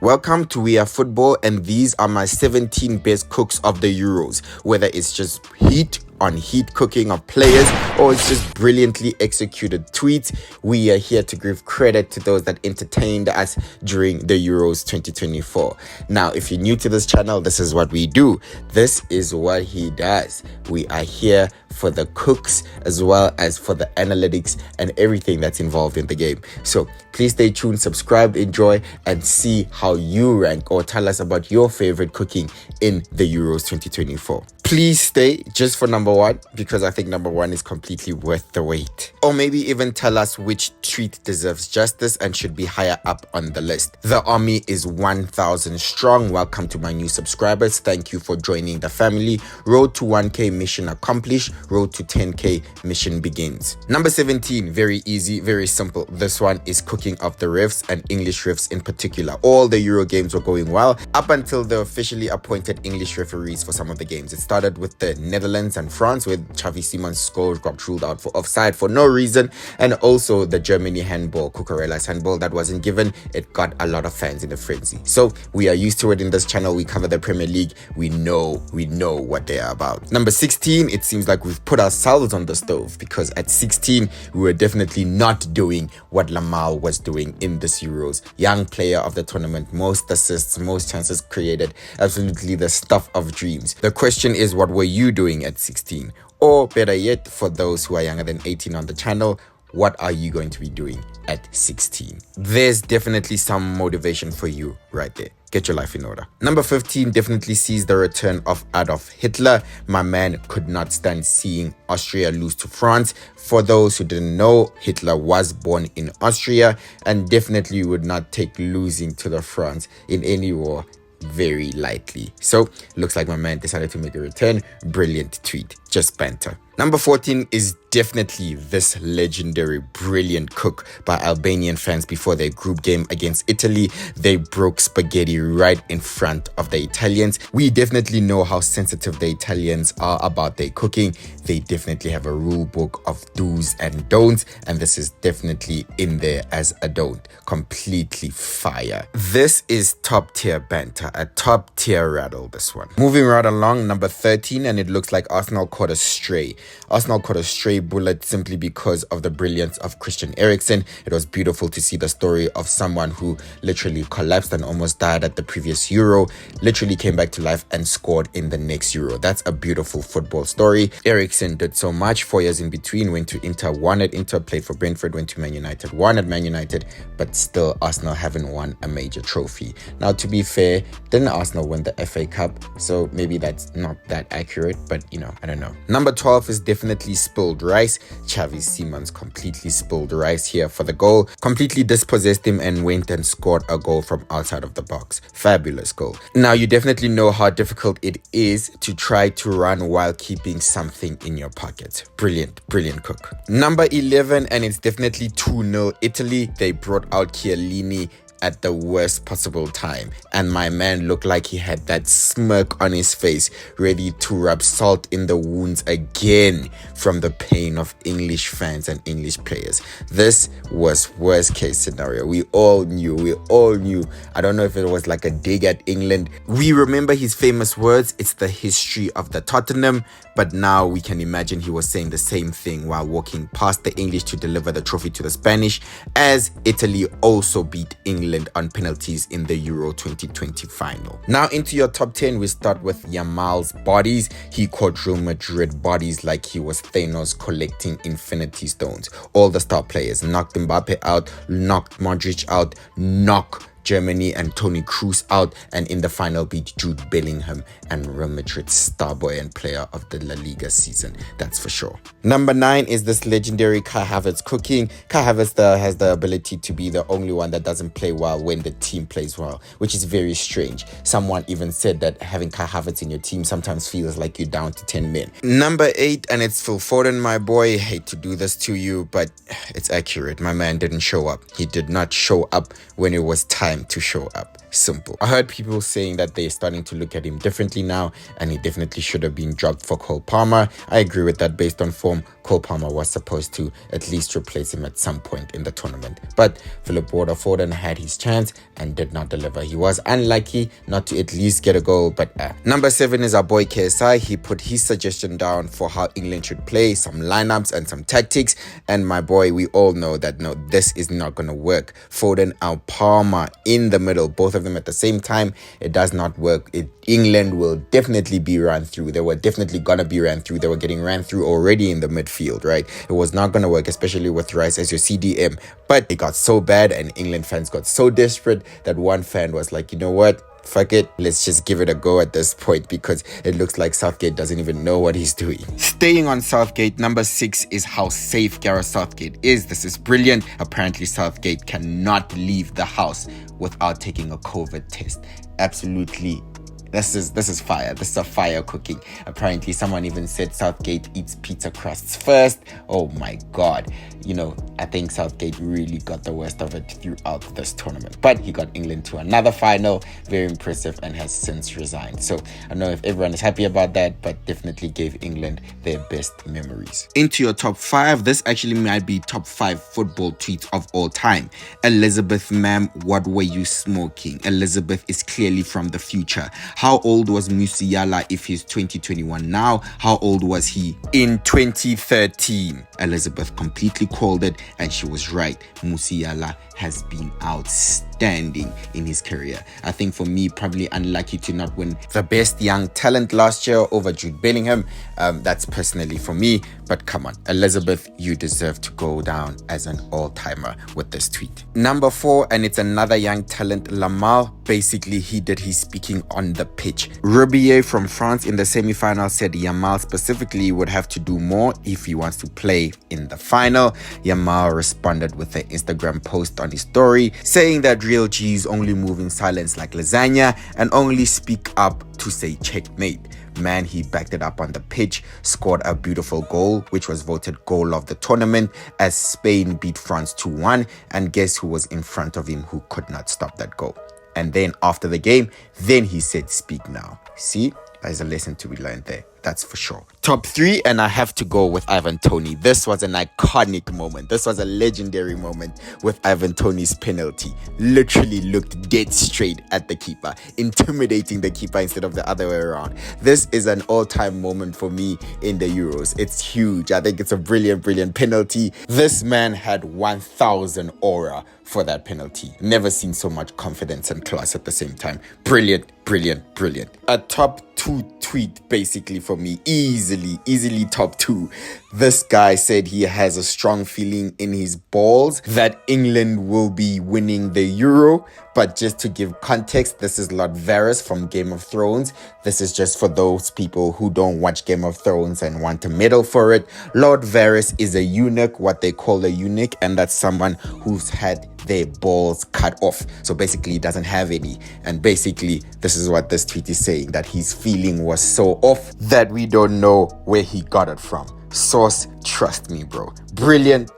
Welcome to We Are Football, and these are my 17 best cooks of the Euros. Whether it's just heat on heat cooking of players or it's just brilliantly executed tweets, we are here to give credit to those that entertained us during the Euros 2024. Now, if you're new to this channel, this is what we do. This is what he does. We are here for the cooks as well as for the analytics and everything that's involved in the game. So please stay tuned, subscribe, enjoy, and see how you rank or tell us about your favorite cooking in the Euros 2024. Please stay just for number one, because I think number one is completely worth the wait. Or maybe even tell us which treat deserves justice and should be higher up on the list. The army is 1,000 strong. Welcome to my new subscribers. Thank you for joining the family. Road to 1K mission accomplished. Road to 10K mission begins. Number 17, very easy, very simple. This one is cooking of the refs and English refs in particular. All the Euro games were going well up until the officially appointed English referees for some of the games. It started with the Netherlands and France, where Xavi goal got ruled out for offside for no reason, and also the Germany handball, Cucurella's handball that wasn't given. It got a lot of fans in a frenzy. So we are used to it in this channel. We cover the Premier League. We know what they are about. Number 16, it seems like we've put ourselves on the stove, because at 16 we were definitely not doing what Yamal was doing in this Euros. Young player of the tournament, most assists, most chances created, absolutely the stuff of dreams. The question is, what were you doing at 16? Or better yet, for those who are younger than 18 on the channel, what are you going to be doing at 16? There's definitely some motivation for you right there. Get your life in order. Number 15 definitely sees the return of Adolf Hitler. My man could not stand seeing Austria lose to France. For those who didn't know, Hitler was born in Austria and definitely would not take losing to the France in any war very lightly. So looks like my man decided to make a return. Brilliant tweet, just banter. Number 14 is definitely this legendary, brilliant cook by Albanian fans before their group game against Italy. They broke spaghetti right in front of the Italians. We definitely know how sensitive the Italians are about their cooking. They definitely have a rule book of do's and don'ts, and this is definitely in there as a don't. Completely fire. This is top tier banter, a top tier rattle, this one. Moving right along, number 13, and it looks like Arsenal caught a stray. Arsenal caught a stray bullet simply because of the brilliance of Christian Eriksen. It was beautiful to see the story of someone who literally collapsed and almost died at the previous Euro, literally came back to life and scored in the next Euro. That's a beautiful football story. Eriksen did so much. 4 years in between, went to Inter, won at Inter, played for Brentford, went to Man United, won at Man United, but still Arsenal haven't won a major trophy. Now, to be fair, didn't Arsenal win the FA Cup? So maybe that's not that accurate, but I don't know. Number 12 is definitely spilled rice. Xavi completely spilled rice here for the goal. Completely dispossessed him and went and scored a goal from outside of the box. Fabulous goal. Now, you definitely know how difficult it is to try to run while keeping something in your pocket. Brilliant cook. Number 11, and it's definitely 2-0 Italy. They brought out Chiellini at the worst possible time, and my man looked like he had that smirk on his face, ready to rub salt in the wounds again from the pain of English fans and English players. This was worst case scenario. We all knew. I don't know if it was like a dig at England. We remember his famous words, it's the history of the Tottenham, but now we can imagine he was saying the same thing while walking past the English to deliver the trophy to the Spanish, as Italy also beat England on penalties in the Euro 2020 final. Now into your top 10, we start with Yamal's bodies. He caught Real Madrid bodies like he was Thanos collecting infinity stones. All the star players knocked Mbappe out, knocked Modric out, knocked Germany and Toney out, and in the final beat Jude Bellingham and Real Madrid's star boy and player of the La Liga season, that's for sure. Number 9 is this legendary Kai Havertz cooking. Kai Havertz has the ability to be the only one that doesn't play well when the team plays well, which is very strange. Someone even said that having Kai Havertz in your team sometimes feels like you're down to 10 men. Number 8, and it's Phil Foden, my boy. Hate to do this to you, but it's accurate. My man didn't show up. He did not show up when it was time to show up. simple. I heard people saying that they're starting to look at him differently now, and he definitely should have been dropped for Cole Palmer. I agree with that. Based on form, Cole Palmer was supposed to at least replace him at some point in the tournament. But Philip Foden had his chance and did not deliver. He was unlucky not to at least get a goal, but Number 7 is our boy KSI. He put his suggestion down for how England should play, some lineups and some tactics. And my boy, we all know that no, this is not going to work. Foden and Palmer in the middle, both of them at the same time, it does not work. England will definitely be ran through. They were definitely going to be ran through. They were getting ran through already in the midfield, right? It was not going to work, especially with Rice as your CDM. But it got so bad and England fans got so desperate that one fan was like, you know what? Fuck it, let's just give it a go at this point, because it looks like Southgate doesn't even know what he's doing. Staying on Southgate, number 6 is how safe Gareth Southgate is. This is brilliant. Apparently Southgate cannot leave the house without taking a COVID test. Absolutely. This is fire. This is a fire cooking. Apparently someone even said Southgate eats pizza crusts first. Oh my god. You know, I think Southgate really got the worst of it throughout this tournament. But he got England to another final. Very impressive, and has since resigned. So I don't know if everyone is happy about that, but definitely gave England their best memories. Into your top 5. This actually might be top 5 football tweets of all time. Elizabeth, ma'am, what were you smoking? Elizabeth is clearly from the future. How old was Musiala if he's 2021 now? How old was he in 2013? Elizabeth completely called it, and she was right. Musiala has been outstanding in his career. I think for me, probably unlucky to not win the best young talent last year over Jude Bellingham. That's personally for me. But come on, Elizabeth, you deserve to go down as an all-timer with this tweet. Number 4, and it's another young talent, Yamal. Basically, he did his speaking on the pitch. Rubier from France in the semi-final said Yamal specifically would have to do more if he wants to play in the final. Yamal responded with an Instagram post on his story saying that real G's only move in silence like lasagna and only speak up to say checkmate. Man, he backed it up on the pitch, scored a beautiful goal, which was voted goal of the tournament as Spain beat France 2-1. And guess who was in front of him who could not stop that goal? And then after the game, then he said, speak now. See, there's a lesson to be learned there. That's for sure. Top 3, and I have to go with Toney. This was an iconic moment. This was a legendary moment with Toney's penalty. Literally looked dead straight at the keeper, intimidating the keeper instead of the other way around. This is an all-time moment for me in the Euros. It's huge. I think it's a brilliant penalty. This man had 1,000 aura for that penalty. Never seen so much confidence and class at the same time. Brilliant. A top 2 tweet basically for me, easily top 2. This guy said he has a strong feeling in his balls that England will be winning the Euro. But just to give context, this is Lord Varys from Game of Thrones. This is just for those people who don't watch Game of Thrones and want a medal for it. Lord Varys is a eunuch, what they call a eunuch, and that's someone who's had their balls cut off. So basically he doesn't have any. And basically this is what this tweet is saying, that his feeling was so off that we don't know where he got it from. Source, trust me, bro. Brilliant.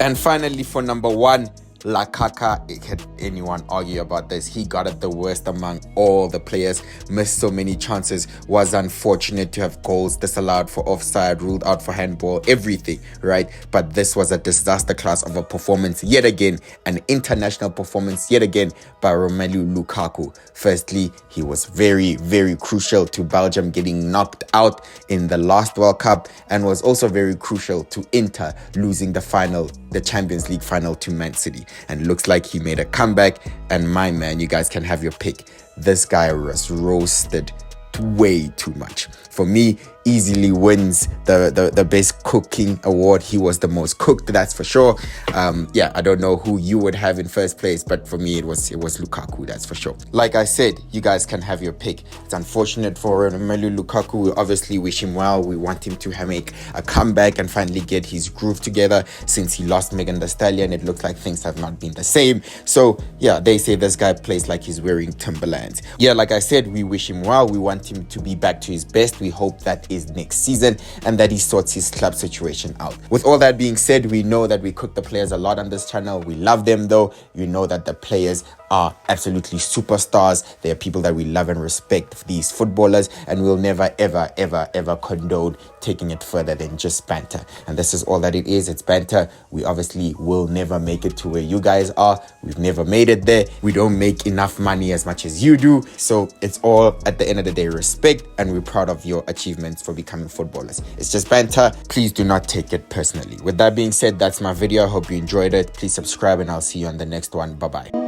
And finally, for number 1, Lukaku, can anyone argue about this? He got it the worst among all the players, missed so many chances, was unfortunate to have goals disallowed for offside, ruled out for handball, everything, right? But this was a disaster class of a performance yet again, an international performance yet again by Romelu Lukaku. Firstly, he was very crucial to Belgium getting knocked out in the last World Cup, and was also very crucial to Inter losing the final, the Champions League final, to Man City. And looks like he made a comeback, and my man, you guys can have your pick. This guy was roasted way too much. For me, easily wins the best cooking award. He was the most cooked, that's for sure. I don't know who you would have in first place, but for me it was Lukaku, that's for sure. Like I said, you guys can have your pick. It's unfortunate for Romelu Lukaku. We obviously wish him well. We want him to make a comeback and finally get his groove together. Since he lost Megan Thee Stallion, it looks like things have not been the same. So yeah, they say this guy plays like he's wearing Timberlands. Yeah, like I said, we wish him well. We want him to be back to his best. We hope that is next season and that he sorts his club situation out. With all that being said, we know that we cook the players a lot on this channel. We love them though. You know that the players are absolutely superstars. They are people that we love and respect, these footballers, and we'll never, ever, ever, ever condone taking it further than just banter. And this is all that it is. It's banter. We obviously will never make it to where you guys are. We've never made it there. We don't make enough money as much as you do. So it's all, at the end of the day, respect, and we're proud of your achievements for becoming footballers. It's just banter. Please do not take it personally. With that being said, that's my video. I hope you enjoyed it. Please subscribe, and I'll see you on the next one. Bye-bye.